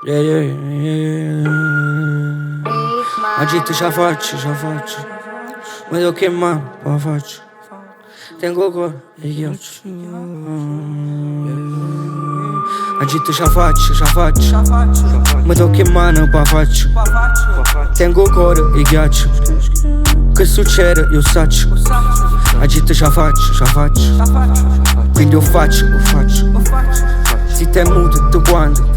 Yeah, yeah, yeah. Agito já faccio. Ma devo che mano la faccio. Tengo cuore e ghiaccio. Agito já faccio. Ma devo che mano la faccio. Tengo cuore e ghiaccio. Che succede io saccio. Agito já faccio. Quindi io faccio. Se te muto tu quando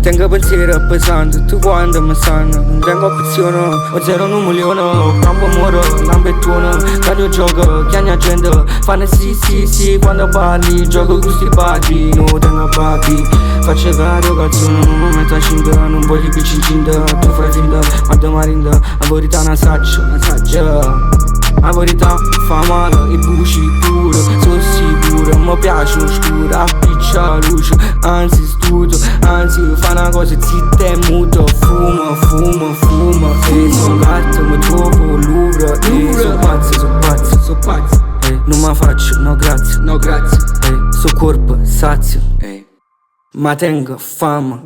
tengo pensiero pesante, tu quando mi sanno. Non tengo opzione, ho zero un milione. Campo muoro, lambettone. Quando gioco, chiami gente. Fanno sì, quando parli gioco con sti batti. Non tengo batti. Faccio caro calzone, non mi metto a cinta. Non voglio più cincinta, tu fai finta. Ma domarinda, la verità non saggio. La verità fa male, i buci pure. Sono sicuro, mi piace oscuro. Appiccia la luce, anzi studio. Anzi fa una cosa zitta e muto. Fuma. E sono gatto, mi trovo l'uvra. E sono pazzo. Non mi faccio, no grazie. So corpo, sazio. Ma tengo fama.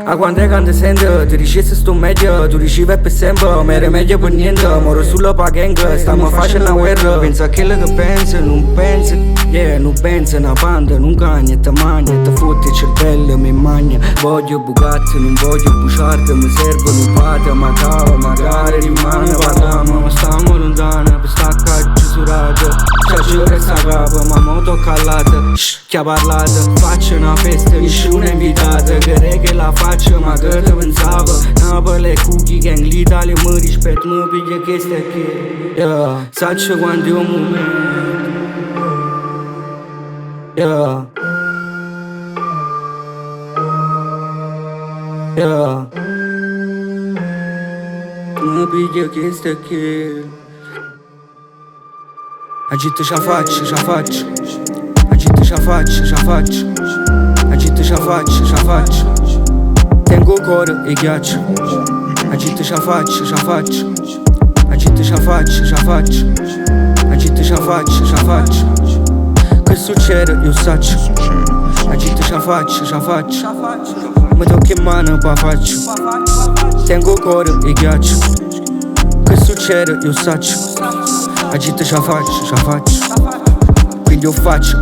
A quando è che sento, ti dicessi sto meglio, tu ricevi per sempre, ma era meglio per niente, moro sulla pagenga, stiamo facendo la guerra, pensa a quello che pensa, non pensa, non pensa una banda, non cagna, te magna, te fotte il cervello, mi magna, voglio Bugatti, non voglio buciarti, mi servono un patria, ma cava, magari rimane, parliamo, ma stiamo lontano, per staccare giusurata, c'è resta capo, ma mo tocca all'ata, chi ha parlato, faccio una festa, nessuno è invitato, che la faccio, ma che te pensavo, Napoli e cookie gang, l'Italia mi rispetta, mi piglia che stai qui, saccio quando è un momento, mi piglia che stai qui. Agito já faccio. Tengo cuore e ghiaccio. Agito já faccio. Che succede io saccio. Agito já faccio. Ma devo che mano la faccio. Tengo cuore e ghiaccio. Che succede io saccio. Agito já faccio. Quindi io faccio.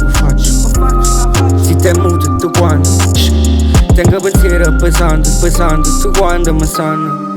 Se te muto tu quando tengo pensiero pesante, tu quando mi sanno.